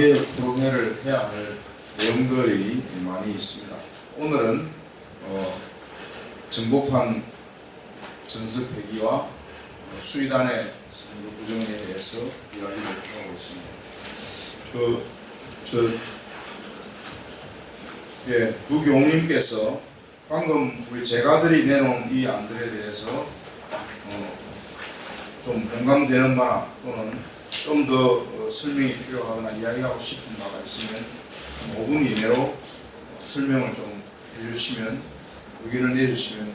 심하게 토론회를 해야 할 내용들이 많이 있습니다. 오늘은 정복한 전습 폐기와 수의단의 선거 부정에 대해서 이야기를 하고 있습니다. 부교우님께서 방금 우리 제가들이 내놓은 이 안들에 대해서 좀 공감되는 바나 또는 좀 더 설명이 필요하거나 이야기하고 싶은 바가 있으면 5분 이내로 설명을 좀 해주시면, 의견을 내주시면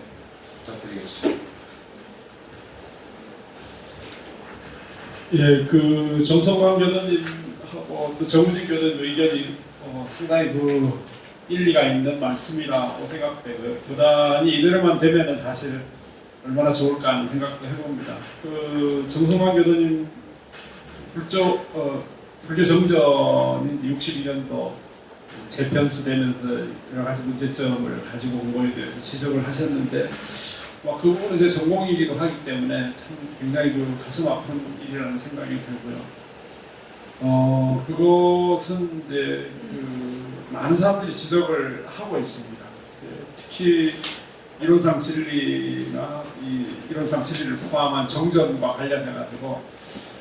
부탁드리겠습니다. 예, 그 정성광 교수님하고 또 정우진 교수님 의견이 상당히 일리가 있는 말씀이라고 생각되고요. 교단이 이대로만 되면은 사실 얼마나 좋을까 하는 생각도 해봅니다. 그 정성광 교수님 불교 정전이 62년도 재편수되면서 여러 가지 문제점을 가지고 온 거에 대해서 지적을 하셨는데, 그 부분은 제 전공이기도 하기 때문에 참 굉장히 가슴 아픈 일이라는 생각이 들고요. 그것은 이제 많은 사람들이 지적을 하고 있습니다. 특히 이론상 진리나 이론상 진리를 포함한 정전과 관련해가지고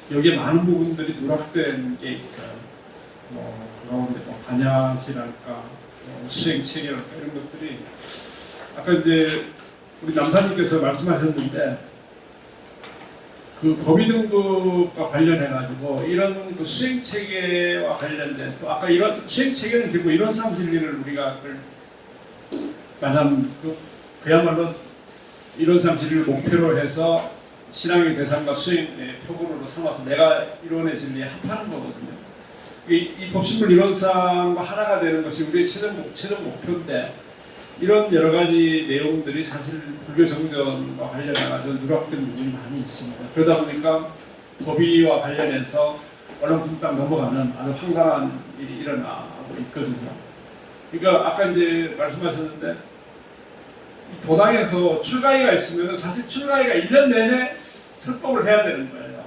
여기에 많은 부분들이 누락된 게 있어요. 그 가운데 반야지랄까, 수행체계랄까 이런 것들이 아까 이제 우리 남사님께서 말씀하셨는데 그 법의 등급과 관련해가지고 이런 수행체계와 관련된 또 아까 이런 수행체계는 결국 이론상 진리를 우리가 말하면 그야말로 이론상 진리를 목표로 해서 신앙의 대상과 수행의 표본으로 삼아서 내가 이론의 진리에 합하는 거거든요. 이 법신불 이론상과 하나가 되는 것이 우리의 최종 목표인데, 이런 여러 가지 내용들이 사실 불교 정전과 관련해서 누락된 부분이 많이 있습니다. 그러다 보니까 법의와 관련해서 얼렁뚱땅 넘어가는 아주 황당한 일이 일어나고 있거든요. 그러니까 아까 이제 말씀하셨는데, 교당에서 출가위가 있으면 사실 출가위가 1년 내내 설법을 해야 되는 거예요.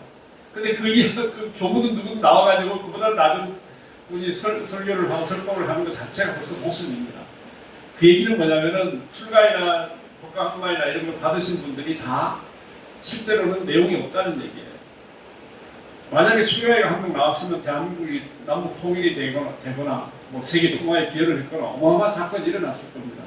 근데 그 교부든 누구든 나와가지고 그보다 낮은 분이 설교를 하고 설법을 하는 것 자체가 벌써 모순입니다. 그 얘기는 뭐냐면은 출가위나 법가항마이나 이런 걸 받으신 분들이 다 실제로는 내용이 없다는 얘기예요. 만약에 출가위가 한 명 나왔으면 대한민국이 남북 통일이 되거나 뭐 세계 통화에 기여를 했거나 어마어마한 사건이 일어났을 겁니다.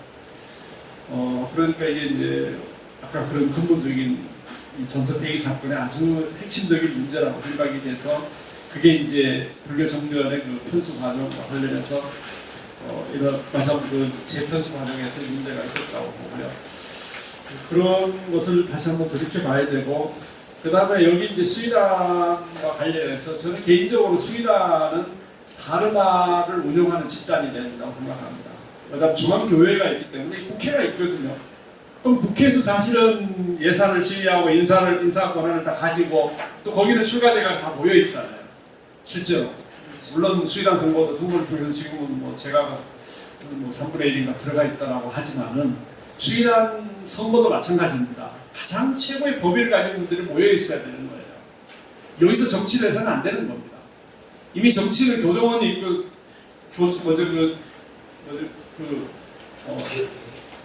그러니까 이게 이제 아까 그런 근본적인 이 전섭폐기 사건의 아주 핵심적인 문제라고 생각이 돼서, 그게 이제 불교 정전의 그 편수 과정과 관련해서 이런 재편수 과정에서 문제가 있었다고 보고요. 그런 것을 다시 한번 돌이켜 봐야 되고, 그 다음에 여기 이제 수의단과 관련해서 저는 개인적으로 수의단은 다르마를 운영하는 집단이 된다고 생각합니다. 그다음 중앙교회가 있기 때문에 국회가 있거든요. 그럼 국회에서 사실은 예산을 지휘하고 인사 권한을 다 가지고, 또 거기는 출가제가 다 모여 있잖아요. 실제로. 물론 수의단 선거를 통해서 지금은 제가 3분의 1인가 들어가 있다라고 하지만은 수의단 선거도 마찬가지입니다. 가장 최고의 법위를 가진 분들이 모여 있어야 되는 거예요. 여기서 정치를 해서는 안 되는 겁니다. 이미 정치는 교정원이 있고,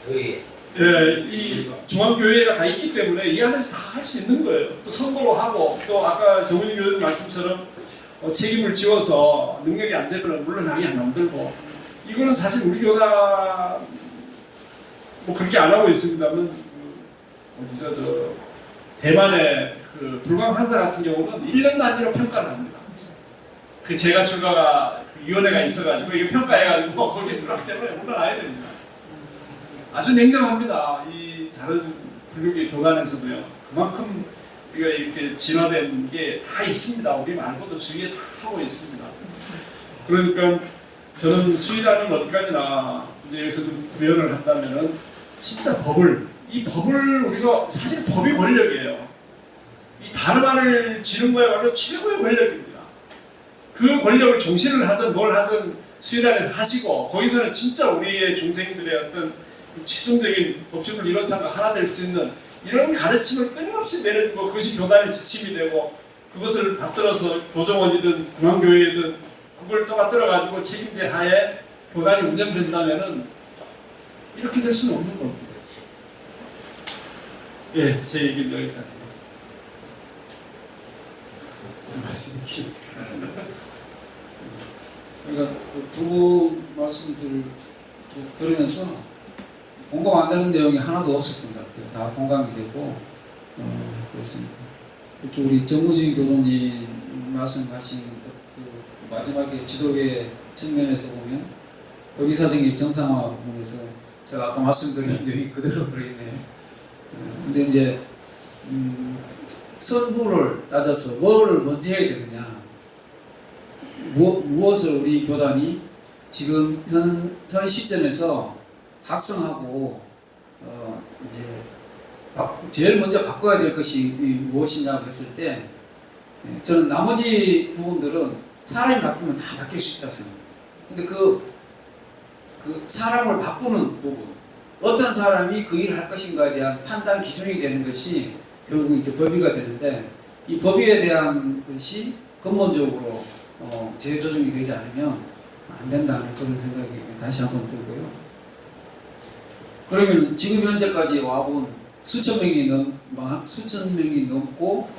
이 중앙교회가 다 있기 때문에 이 안에서 다 할 수 있는 거예요. 또 선거로 하고, 또 아까 정은희 교수님 말씀처럼 책임을 지워서 능력이 안 되면 물러나게 안 만들고, 이거는 사실 우리 교단 그렇게 안 하고 있습니다만, 대만의 불광 한사 같은 경우는 1년 단위로 평가를 합니다. 제가 출가가 위원회가 있어가지고 이거 평가해가지고 거기에 들어가기 때문에 올라가야 됩니다. 아주 냉정합니다. 이 다른 불교계 교단에서도요. 그만큼 우리가 이렇게 진화된 게 다 있습니다. 우리 말고도 주위에 다 하고 있습니다. 그러니까 저는 수의단은 어디까지나 이제 여기서 좀 구현을 한다면은 진짜 이 법을 우리가 사실 법이 권력이에요. 이 다르마를 지는 거야말로 최고의 권력입니다. 그 권력을 종신을 하든 뭘 하든 수의단에서 하시고, 거기서는 진짜 우리의 중생들의 어떤 최종적인 법신불 이론상과 하나 될 수 있는 이런 가르침을 끊임없이 내려주고, 그것이 교단의 지침이 되고, 그것을 받들어서 교정원이든 중앙교회든 그걸 떠받들어 가지고 책임제 하에 교단이 운영된다면은 이렇게 될 수는 없는 겁니다. 예, 제 얘기는 여기까지. 말씀이 길어졌습니다. 그러니까 두 말씀들을 쭉 들으면서 공감 안 되는 내용이 하나도 없었던 것 같아요. 다 공감이 되고 그렇습니다. 특히 우리 정무진 교수님 말씀하신 것도 마지막에 지도계 측면에서 보면 법의사정의 정상화 부분에서 제가 아까 말씀드린 내용이 그대로 들어있네요. 근데 이제 선후를 따져서 뭐를 먼저 해야 되느냐, 무엇을 우리 교단이 지금 현 시점에서 각성하고 이제 제일 먼저 바꿔야 될 것이 무엇이냐고 했을 때, 저는 나머지 부분들은 사람이 바꾸면 다 바뀔 수 있다고 생각합니다. 근데 그 사람을 바꾸는 부분, 어떤 사람이 그 일을 할 것인가에 대한 판단 기준이 되는 것이 결국 이제 법의가 되는데, 이 법의에 대한 것이 근본적으로 재조정이 되지 않으면 안 된다는 그런 생각이 다시 한번 들고요. 그러면 지금 현재까지 와본 수천 명이 넘고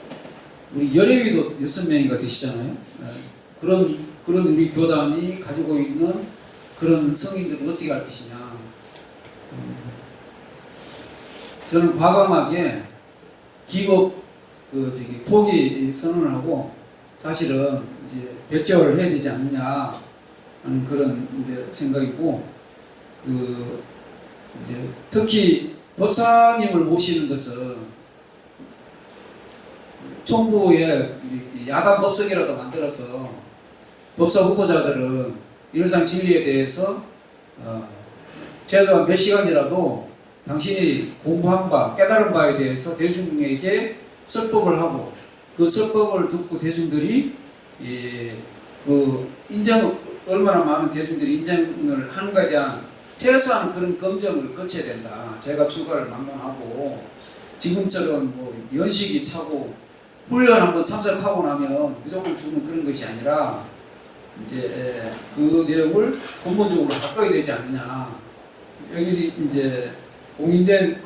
우리 열애위도 6명인가 되시잖아요. 그런 우리 교단이 가지고 있는 그런 성인들을 어떻게 할 것이냐. 저는 과감하게 기업 포기 선언을 하고 사실은 이제 백제화를 해야 되지 않느냐 하는 그런 이제 생각이고, 이제 특히 법사님을 모시는 것은 총부에 야간 법석이라도 만들어서 법사 후보자들은 일상 진리에 대해서 최소한 몇 시간이라도 당신이 공부한 바, 깨달은 바에 대해서 대중에게 설법을 하고, 그 설법을 듣고 대중들이 얼마나 많은 대중들이 인정을 하는가에 대한 최소한 그런 검증을 거쳐야 된다. 제가 출가를 막론하고 지금처럼 뭐 연식이 차고 훈련 한번 참석하고 나면 무조건 주는 그런 것이 아니라 이제 그 내용을 근본적으로 바꿔야 되지 않느냐. 여기 이제 공인된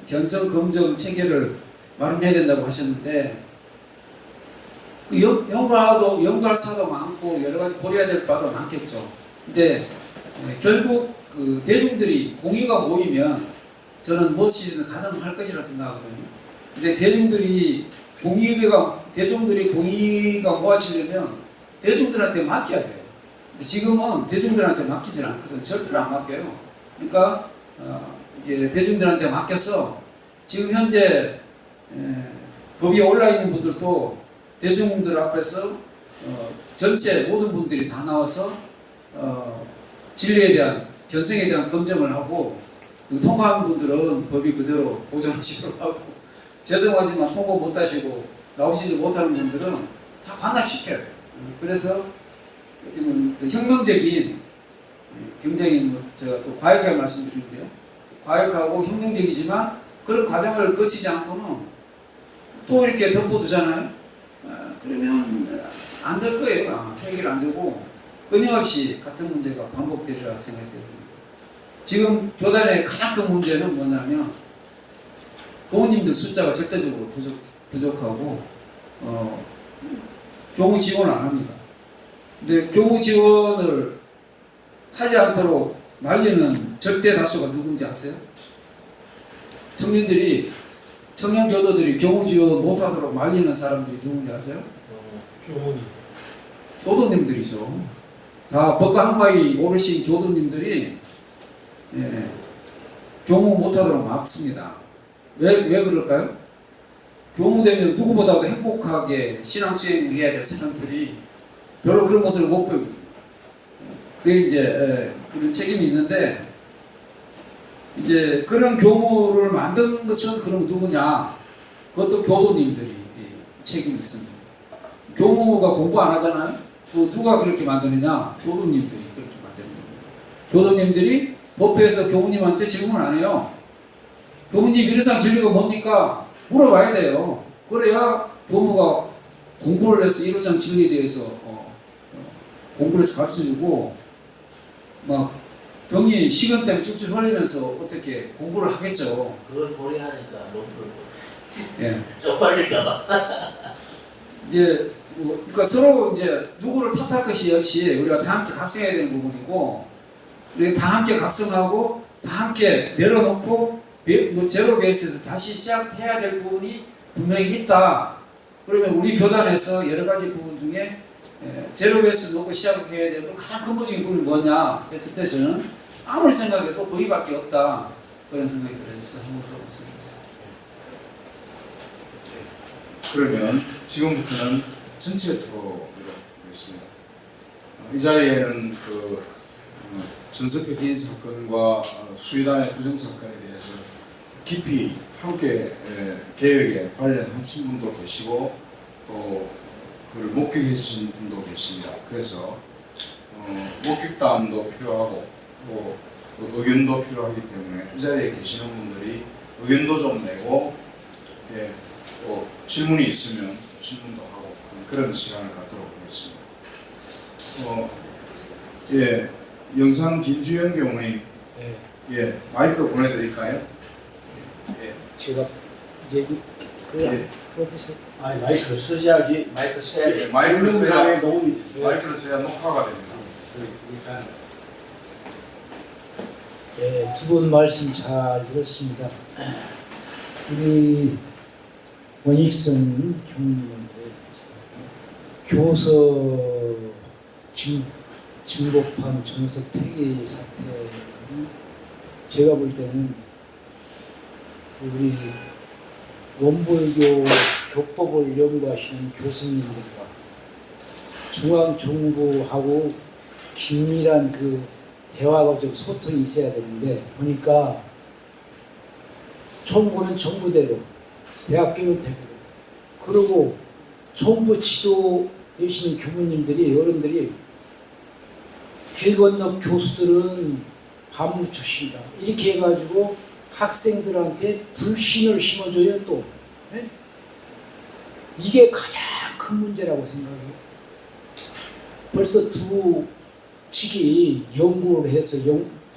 견성 검증 체계를 마련해야 된다고 하셨는데, 연구할 사도 많고 여러 가지 고려해야 될 바도 많겠죠. 근데 결국 그 대중들이 공의가 모이면 저는 무엇이든 가능할 것이라 생각하거든요. 근데 대중들이 공의가 모아지려면 대중들한테 맡겨야 돼요. 근데 지금은 대중들한테 맡기질 않거든요. 절대로 안 맡겨요. 그러니까 이제 대중들한테 맡겨서 지금 현재 법위에 올라 있는 분들도 대중들 앞에서 전체 모든 분들이 다 나와서 진리에 대한 견성에 대한 검증을 하고, 통과한 분들은 법이 그대로 고정지도록 하고, 죄송하지만 통과 못하시고 나오시지 못하는 분들은 다 반납시켜요. 그래서 혁명적인, 굉장히 제가 또 과격하게 말씀드리는데요, 과격하고 혁명적이지만 그런 과정을 거치지 않고는 또 이렇게 덮어두잖아요. 그러면 안 될 거예요. 아마 해결 안 되고 끊임없이 같은 문제가 반복되리라 생각이 듭니다. 지금 교단의 가장 큰 문제는 뭐냐면 교우님들 숫자가 절대적으로 부족하고 교무 지원을 안 합니다. 근데 교무 지원을 하지 않도록 말리는 절대 다수가 누군지 아세요? 청년 교도들이 교무 지원 못하도록 말리는 사람들이 누군지 아세요? 교도님들이죠. 다 법과 한바위 오르신 교도님들이 교무 못하도록 막습니다. 왜 그럴까요? 교무되면 누구보다도 행복하게 신앙 수행해야 될 사람들이 별로 그런 모습을 못 보입니다. 그게 이제 그런 책임이 있는데, 이제 그런 교무를 만든 것은 그럼 누구냐? 그것도 교도님들이 책임이 있습니다. 교무가 공부 안 하잖아요? 누가 그렇게 만드느냐? 교도님들이 그렇게 만드는 겁니다. 교도님들이 법회에서 교무님한테 질문 안 해요. 교무님 일상 진리가 뭡니까? 물어봐야 돼요. 그래야 교무가 공부를 해서 일상 진리에 대해서 공부를 해서 가르쳐주고 막 등이 식은 때문에 쭉쭉 흘리면서 어떻게 공부를 하겠죠. 그걸 고려하니까 너무 예. 쪽팔릴까봐. 이제 그러니까 서로 이제 누구를 탓할 것이 없이 우리가 다 함께 각성해야 되는 부분이고, 우리 다 함께 각성하고 다 함께 내려놓고 제로 베이스에서 다시 시작해야 될 부분이 분명히 있다. 그러면 우리 교단에서 여러 가지 부분 중에 제로 베이스 놓고 시작해야 될 가장 근본적인 부분이 뭐냐 했을 때 저는 아무리 생각해도 거기밖에 없다, 그런 생각이 들어져서 한번 더 말씀드렸습니다. 그러면 지금부터는 전체 토론으로 하겠습니다. 이 자리에는 전석회 개인 사건과 수의단의 부정 사건에 대해서 깊이 함께 개혁에 관련하신 분도 계시고 또 그걸 목격해 주신 분도 계십니다. 그래서 목격담도 필요하고 또 의견도 필요하기 때문에 이 자리에 계시는 분들이 의견도 좀 내고 또 질문이 있으면 질문도 하고 그런 시간을 갖도록 하겠습니다. 영상 김주영 경우님, 마이크 보내드릴까요? 제가 이제 그래 프로페서 아니 마이크를 쓰셔야지. 마이크 써야지. 마이크를 써야 도움이 돼요. 마이크를 써야 녹화가 됩니다. 일단 두 분 말씀 잘 들었습니다. 우리 원익선 형님한테 교서 진법한 전석 폐기 사태는 제가 볼 때는 우리 원불교 교법을 연구하시는 교수님들과 중앙정부하고 긴밀한 그 대화가 좀 소통이 있어야 되는데, 보니까 정부는 정부대로, 대학교는 대학교대로, 그리고 정부 지도 되시는 교무님들이, 어른들이 길 건너 교수들은 반무 출신이다 이렇게 해가지고 학생들한테 불신을 심어줘요. 또 이게 가장 큰 문제라고 생각해요. 벌써 두 측이 연구를 해서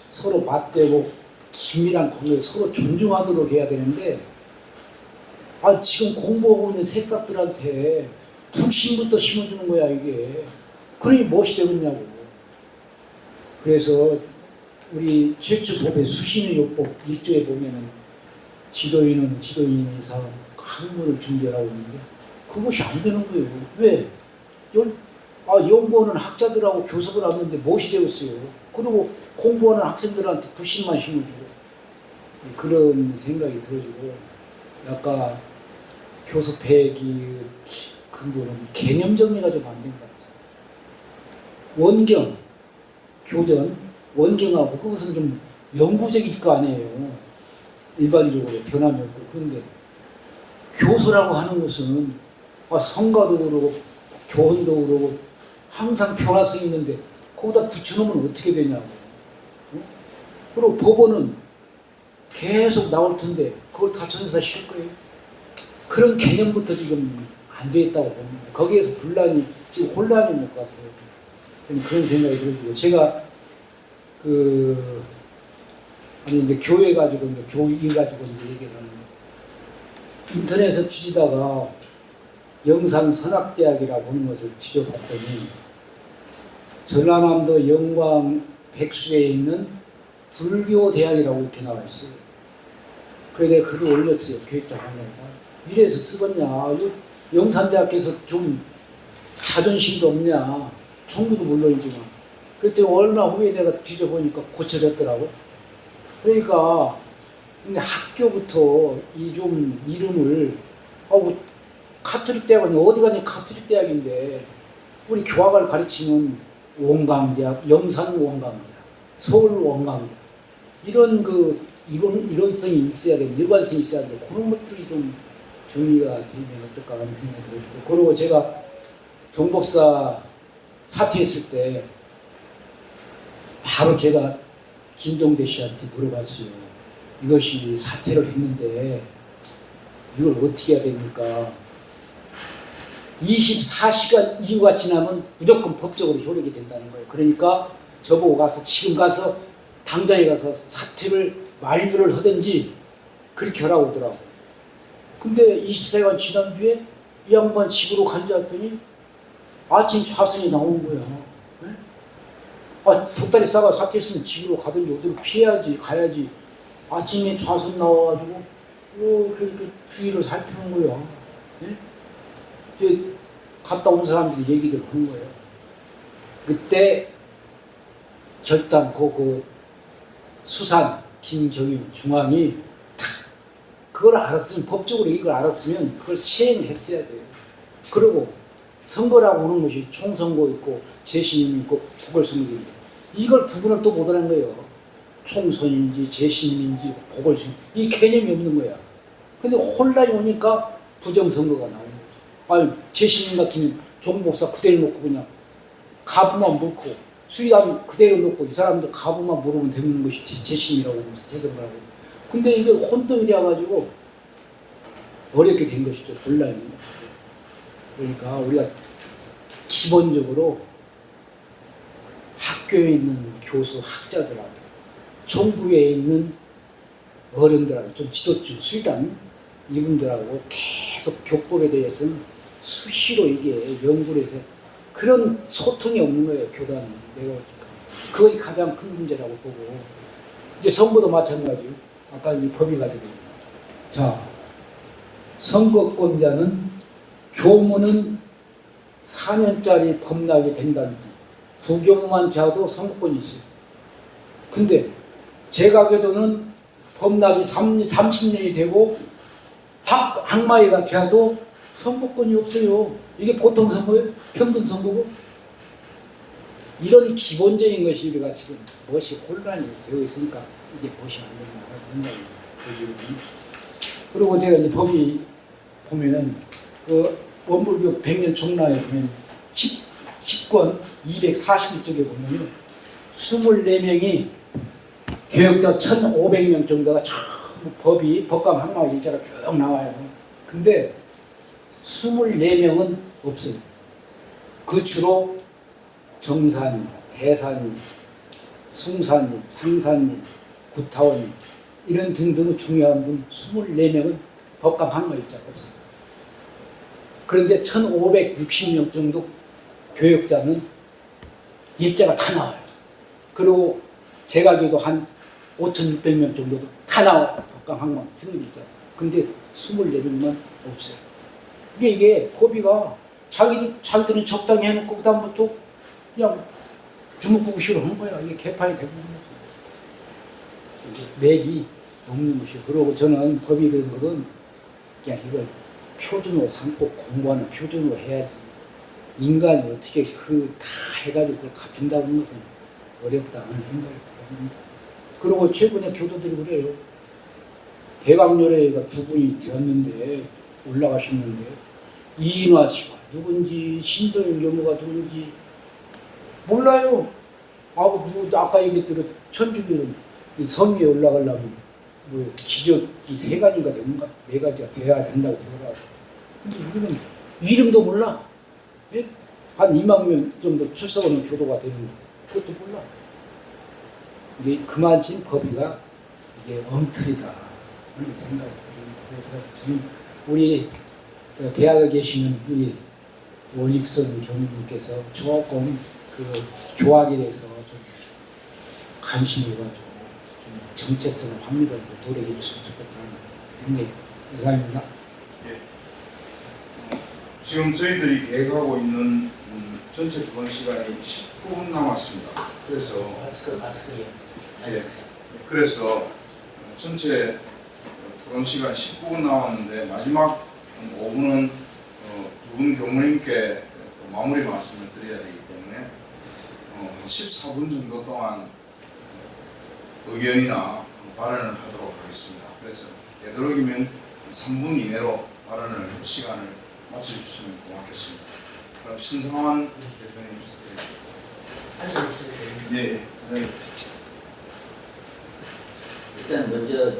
서로 맞대고 긴밀한 관계를 서로 존중하도록 해야 되는데, 지금 공부하고 있는 새싹들한테 불신부터 심어주는 거야 이게. 그러니 무엇이 되겠냐고. 그래서 우리 최초 법의 수신의 요법 1조에 보면은 지도인은 지도인 이상 학문을 준비하라고 했는데 그것이 안 되는 거예요. 왜? 연구하는 학자들하고 교섭을 하는데 무엇이 되겠어요? 그리고 공부하는 학생들한테 불신만 심어주고, 그런 생각이 들어지고, 아까 교섭 배기 근거는 개념 정리가 좀 안 된 것 같아요. 원경, 교전, 원경하고 그것은 좀 영구적일 거 아니에요. 일반적으로 변함이 없고. 그런데 교소라고 하는 것은 성가도 그러고 교훈도 그러고 항상 변화성이 있는데 거기다 붙여놓으면 어떻게 되냐고. 그리고 법원은 계속 나올 텐데 그걸 다 전사 실 거예요. 그런 개념부터 지금 안 돼 있다고 봅니다. 거기에서 분란이, 지금 혼란이 올 것 같아요. 그런 생각이 들어요. 제가 이제 교회 가지고 이제 교의 가지고 이제 얘기를 하는데, 인터넷에 뒤지다가 영산선학대학이라고 하는 것을 뒤져봤더니 전라남도 영광 백수에 있는 불교대학이라고 이렇게 나와 있어요. 그래서 내가 글을 올렸어요. 교육자판에다. 이래서 쓰겠냐. 영산대학에서 좀 자존심도 없냐. 정부도 물론이지만. 그랬더니 얼마 후에 내가 뒤져보니까 고쳐졌더라고. 그러니까 학교부터 이 좀 이름을, 카톨릭 대학은 어디 가니 카톨릭 대학인데, 우리 교학을 가르치면 원광대학, 영산 원광대학, 서울 원광대학, 이런 이론성이 있어야 되는, 일관성이 있어야 되는데, 그런 것들이 좀 정리가 되면 어떨까 하는 생각이 들어지고. 그리고 제가 종법사 사퇴했을 때 바로 제가 김종대 씨한테 물어봤어요. 이것이 사퇴를 했는데 이걸 어떻게 해야 됩니까? 24시간 이후가 지나면 무조건 법적으로 효력이 된다는 거예요. 그러니까 저보고 가서 지금 가서 당장에 가서 사퇴를 만류를 하든지 그렇게 하라고 하더라고. 근데 24시간 지난 뒤에 이 양반 집으로 간지았더니 아침 좌선이 나온 거야. 네? 덕다리 싸가 사퇴했으면 집으로 가든지 어디로 피해야지 가야지. 아침에 좌선 나와가지고 그렇게 주위를 살피는 거야. 네? 이제 갔다 온 사람들이 얘기들 하는 거예요. 그때 결단코 수산 김정일 중앙이 그걸 알았으면 법적으로 이걸 알았으면 그걸 시행했어야 돼요. 그리고 선거라고 하는 것이 총선거 있고 재신임 있고 보궐선거 있고 이걸 구분을 또 못하는 거예요. 총선인지 재신임인지 보궐선거 이 개념이 없는 거야. 근데 혼란이 오니까 부정선거가 나오는 거죠. 아니 재신임 같으면 종목사 그대로 놓고 그냥 가부만 물고 수의담 그대로 놓고 이 사람들 가부만 물으면 되는 것이 재신이라고 재선을 하고. 근데 이게 혼동이 되어가지고 어렵게 된 것이죠. 혼란이. 그러니까 우리가 기본적으로 학교에 있는 교수 학자들하고 정부에 있는 어른들하고 좀 지도층 수의담 이분들하고 계속 교법에 대해서는 수시로 이게 연구를 해서 그런 소통이 없는 거예요. 교단이 내가 보니까 그것이 가장 큰 문제라고 보고 이제 선거도 마찬가지요. 아까 이 법이 가지고 자 선거권자는 교무는 4년짜리 법납이 된다든지 부교무만 돼도 선거권이 있어요. 근데 제가교도는 법납이 30년이 되고 학마이가 돼도 선거권이 없어요. 이게 보통 선거예요? 평등 선거고? 이런 기본적인 것이 우리가 지금 무엇이 혼란이 되어 있으니까 이게 무엇이 안 된다는 생각이 들거든요. 그리고 제가 이제 법이 보면은 그 원불교 100년 총라에 보면 10권 241쪽에 보면요 24명이 교역자 1500명 정도가 전부 법이 법감 항마의 일자가 쭉 나와요. 근데 24명은 없어요. 그 주로 정산이, 대산이, 숭산이, 상산이, 구타원이 이런 등등의 중요한 분 24명은 법감 항마 일자가 없어요. 그런데 1560명 정도 교역자는 일자가 다 나와요. 그리고 제가교도 한 5600명 정도도 다 나와요. 법감 항마 승일자. 근데 24명만 없어요. 이게 법이가 자기들은 적당히 해놓고 그다음부터 그냥 주먹구구식으로 하는 거야. 이게 개판이 되고 있는 거죠. 맥이 없는 것이요. 그러고 저는 법이 된 것은 그냥 이걸 표준으로 삼고 공부하는 표준으로 해야지. 인간이 어떻게 그 다 해가지고 그걸 갚는다는 것은 어렵다 하는 생각이 듭니다. 그리고 최근에 교도들이 그래요. 대강렬회가 두 분이 되었는데 올라가셨는데 이인화 씨가 누군지 신도영 교무가 누군지 몰라요. 아까 얘기했대로 천주교는 성 위에 올라가려면 뭐 기적이 3가지가 되는가 4가지가 돼야 된다고 그러더라고. 근데 우리는 이름도 몰라. 예? 한 2만 명 정도 출석하는 교도가 되는데 그것도 몰라. 이게 그만큼 법이가 이게 엉터리다 하는 생각이 듭니다. 그래서 지금 우리 대학에 계시는 우리 원익선 교수님께서 조금 그 교학에 대해서 좀 관심을 가지고 좀 정체성을 확립하고 노력해 주시면 좋겠다는 생각이 이상입니다. 예. 지금 저희들이 계획하고 있는 전체 토론 시간이 19분 남았습니다. 그래서 예. 그래서 전체 토론 시간 19분 남았는데 마지막 5분은 두 분 교무님께 마무리 말씀을 드려야 되기 때문에 14분 정도 동안 의견이나 발언을 하도록 하겠습니다. 그래서 되도록이면 3분 이내로 발언을 시간을 맞춰주시면 고맙겠습니다. 그럼 신성환 대표님. 네, 일단 먼저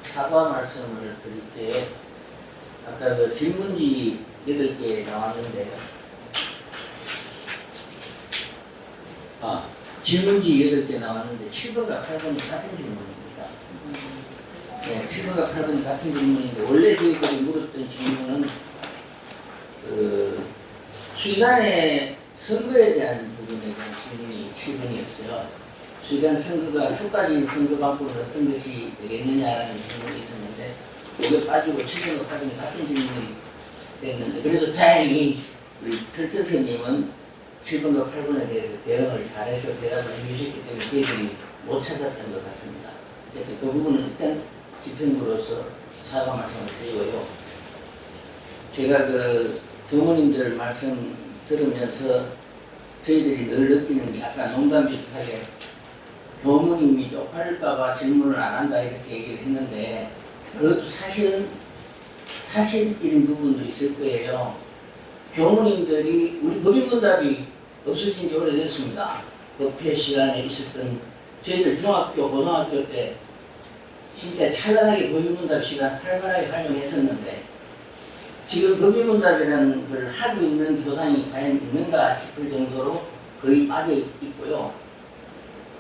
사과 말씀을 드릴 때 아까 그 질문지 8개 나왔는데요. 질문지 8개 나왔는데 7번과 8번이 같은 질문입니다. 네, 7번과 8번이 같은 질문인데 원래 저희들이 물었던 질문은 수의단의 선거에 대한 부분에 대한 질문이 7번이었어요. 수의단 선거가 효과적인 선거 방법은 어떤 것이 되겠느냐라는 질문이 있었는데 이거 빠지고 7번과 8번이 같은 질문이 됐는데 그래서 다행히 우리 틀특스님은 7번과 8번에 대해서 대응을 잘해서 대답을 해주셨기 때문에 저희들이 못 찾았던 것 같습니다. 어쨌든 그 부분은 일단 집행부로서 사과 말씀을 드리고요. 제가 그 교무님들 말씀 들으면서 저희들이 늘 느끼는 게 아까 농담 비슷하게 교무님이 쪽팔릴까봐 질문을 안 한다 이렇게 얘기를 했는데 그것도 사실인 부분도 있을 거예요. 교무님들이 우리 법인문답이 없어진 지 오래됐습니다. 법회 시간에 있었던 저희들 중학교, 고등학교 때 진짜 찬란하게 법인문답 시간 활발하게 활용했었는데 지금 법인문답이라는 걸 하고 있는 교단이 과연 있는가 싶을 정도로 거의 빠져 있고요.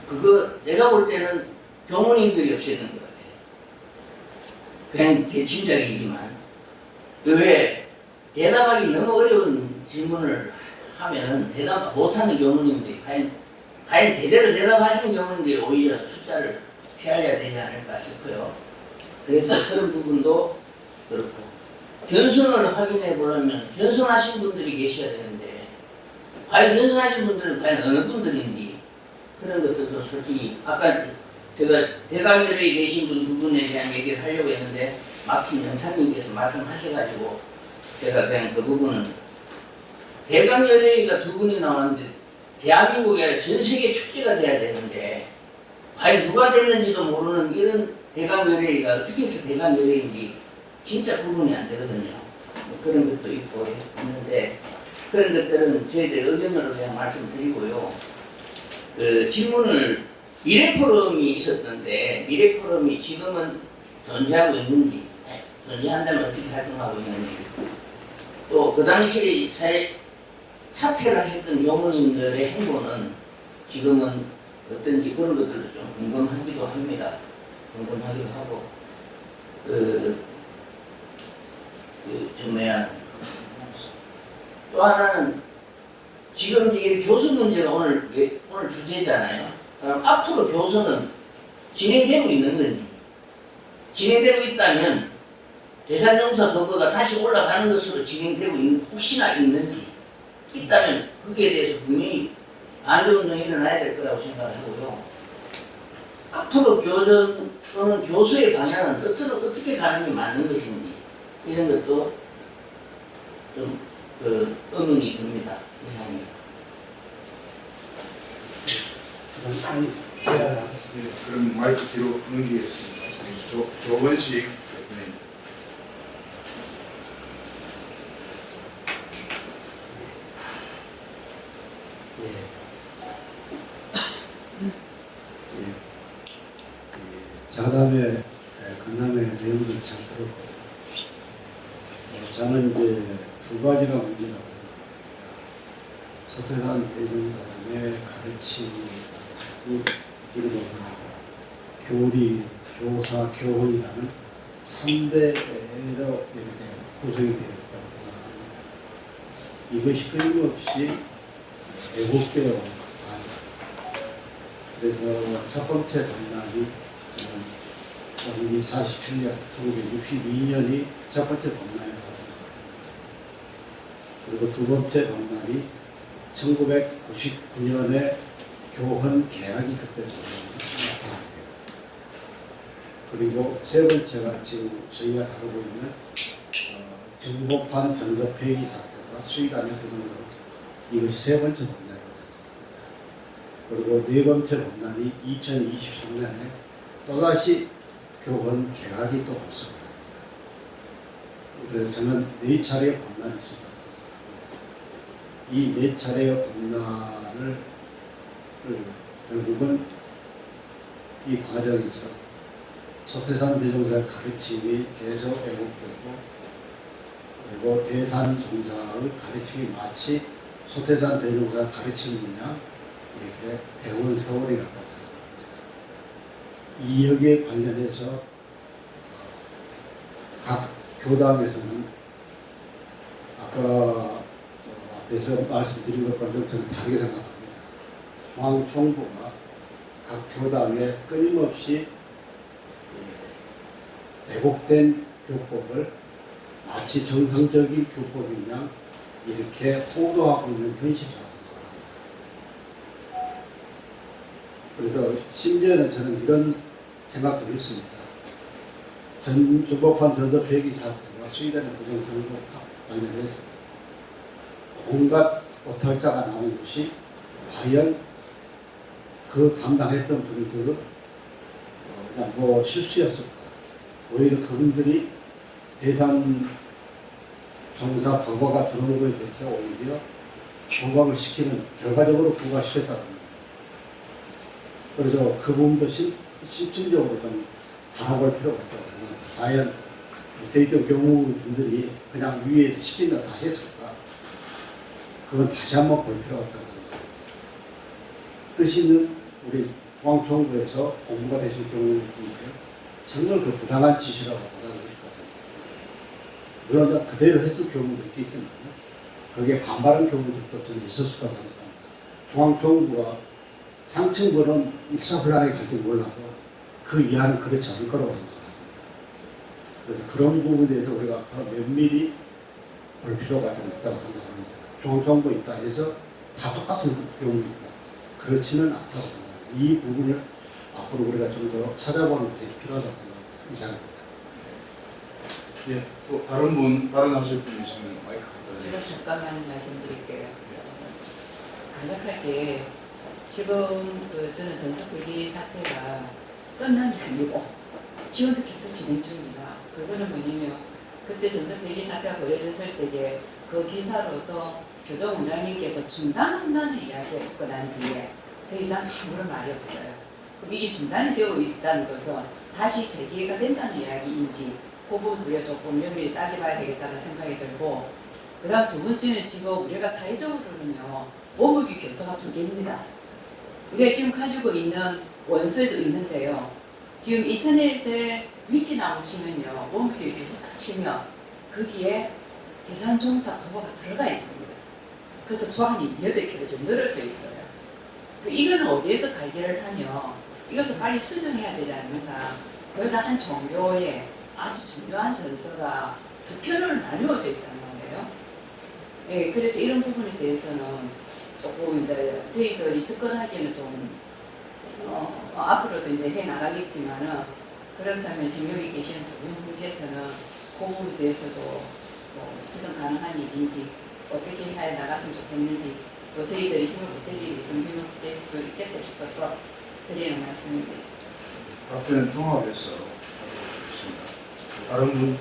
그거 내가 볼 때는 교무님들이 없애는 것 같아요. 그냥 제 짐작이지만 왜 대답하기 너무 어려운 질문을 하면은 대답 못하는 교무님들이 과연 제대로 대답하시는 교무님들이 오히려 숫자를 피하려야 되지 않을까 싶어요. 그래서 그런 부분도 그렇고 변선을 확인해 보려면 변선하신 분들이 계셔야 되는데 과연 변선하신 분들은 과연 어느 분들인지 그런 것들도 솔직히 아까 제가 대감열에 계신 분 두 분에 대한 얘기를 하려고 했는데 마침 영사님께서 말씀하셔가지고 제가 그냥 그 부분은 대감연예인가 두 분이 나왔는데 대한민국이 아니라 전 세계 축제가 돼야 되는데 과연 누가 됐는지도 모르는 이런 대감연예인가 어떻게 해서 대감연예인인지 진짜 구분이 안 되거든요. 뭐 그런 것도 있고 있는데 그런 것들은 저희들 의견으로 그냥 말씀드리고요. 그 질문을 미래포럼이 있었던데 미래포럼이 지금은 존재하고 있는지 존재한다면 어떻게 활동하고 있는지 또 그 당시에 사퇴를 하셨던 교무님들의 행보는 지금은 어떤지 그런 것들도 좀 궁금하기도 합니다. 궁금하기도 하고 또 하나는 지금 이 교수 문제가 오늘 주제잖아요. 그럼 앞으로 교수는 진행되고 있는 건지 진행되고 있다면 대산용사 법거가 다시 올라가는 것으로 진행되고 있는 혹시나 있는지 있다면 거기에 대해서 분명히 안전운동이 일어나야 될 거라고 생각을 하고요. 앞으로 교전 또는 교수의 방향은 어떻게 가는 게 맞는 것인지 이런 것도 좀 의문이 듭니다. 이상입니다. 그럼 마이크 뒤로 넘기겠습니다. 조원식 대표님. 자담의 강남의 내용들을 잘 들었고 저는 이제 두 가지가 문제라고 생각합니다. 서태산 대종사님의 가르침이 이르고 보니까 교리, 교사, 교훈이라는 3대로 이렇게 구성이 되어 있다고 생각합니다. 이것이 끊임없이 왜곡되어 온 과정. 그래서 첫 번째 방단이 원기 47년, 1962년이 첫 번째 범란이라고 생각합니다. 그리고 두 번째 범란이 1999년에 교헌 개혁이 그때 나타납니다. 그리고 세 번째가 지금 저희가 다루고 있는 중복판 전섭폐기 사태와 수의단의 부정으로 이것이 세 번째 범란이라고 생각합니다. 그리고 네 번째 범란이 2023년에 또다시 교헌 개혁이 또 발생합니다. 그래서 저는 네 차례의 범란이 있었다고 생각합니다. 이 네 차례의 범란을 결국은 이 과정에서 서태산 대종사의 가르침이 계속 왜곡되고 그리고 대산 종사의 가르침이 마치 소태산 대종사 가르치는 양 이렇게 배운 세월이 같다고 생각합니다. 이 여기에 관련해서 각 교당에서는 아까 앞에서 말씀드린 것과는 저는 다르게 생각합니다. 중앙총부가 각 교당에 끊임없이 왜곡된 교법을 마치 정상적인 교법인 양 이렇게 호도하고 있는 현실이라고 생각합니다. 그래서 심지어는 저는 이런 생각도 있습니다. 전주법관 전서 폐기 사태와 스웨덴의 부정선거 관련해서 온갖 오탈자가 나온 것이 과연 그 담당했던 분들은 그냥 뭐 실수였을까? 오히려 그분들이 대산 정사 법화가 들어온 것에 대해서 오히려 부각을 시키는, 결과적으로 부각시켰다고 합니다. 그래서 그 부분도 심층적으로 좀 다뤄볼 필요가 있다고 생각합니다. 과연 밑에 있던 경우분들이 그냥 위에서 시킨다 다 했을까? 그건 다시 한번 볼 필요가 있다고 생각합니다. 뜻 있는 우리 중앙총부에서 공부가 되실 경우인데 정말 그 부당한 지시라고 받아들일 것 같아요. 물론 그대로 했을 경우도 있겠지만 거기에 반발한 경우도 저는 있었을 거라고 생각합니다. 중앙총부가 상층부는 일사불란하게 갈지 몰라도 그 이하는 그렇지 않을 거라고 생각합니다. 그래서 그런 부분에 대해서 우리가 더 면밀히 볼 필요가 좀 있다고 생각합니다. 중앙총부 있다 해서 다 똑같은 경우 있다. 그렇지는 않다고 생각합니다. 이 부분을 앞으로 우리가 좀 더 찾아보는 것이 필요하다고 생각합니다. 이상입니다. 예, 또 다른 분 발언하실 분 있으면 마이크 갖다 제가 주세요. 잠깐만 말씀드릴게요. 간략하게 지금 저는 전사폐기 사태가 끝난 게 아니고 지금도 계속 진행 중입니다. 그거는 뭐냐면 그때 전사폐기 사태가 벌어졌을 때에 그 기사로서 교정원장님께서 중단한다는 이야기가 있고 난 뒤에 더 이상 아무런 말이 없어요. 그럼 이게 중단이 되어 있다는 것은 다시 재기회가 된다는 이야기인지 그 부분 우리가 조금 면밀히 따져봐야 되겠다는 생각이 들고, 그 다음 두 번째는 지금 우리가 사회적으로는요 원무기 교서가 2개입니다. 우리가 지금 가지고 있는 원서에도 있는데요, 지금 인터넷에 위키나무 치면요 원무기 교서 딱 치면 거기에 대산종사 법화가 들어가 있습니다. 그래서 조항이 8개로 좀 늘어져 있어요. 이거는 어디에서 발견을 하면 이것을 빨리 수정해야 되지 않는가. 거기다 한 종교에 아주 중요한 전서가 2편으로 나누어져 있단 말이에요. 예, 그래서 이런 부분에 대해서는 조금 이제 저희들이 접근하기에는 좀 앞으로도 이제 해 나가겠지만은, 그렇다면 지금 여기 계시는 두 분께서는 그 부분에 대해서도 뭐 수정 가능한 일인지 어떻게 해 나갔으면 좋겠는지, 또 저희들이 힘을 보탤 일이 있으면 힘을 보탤 수 있겠다 싶어서 드리는 말씀입니다. 앞에는 종합해서 하도록 하겠습니다. 다른 분?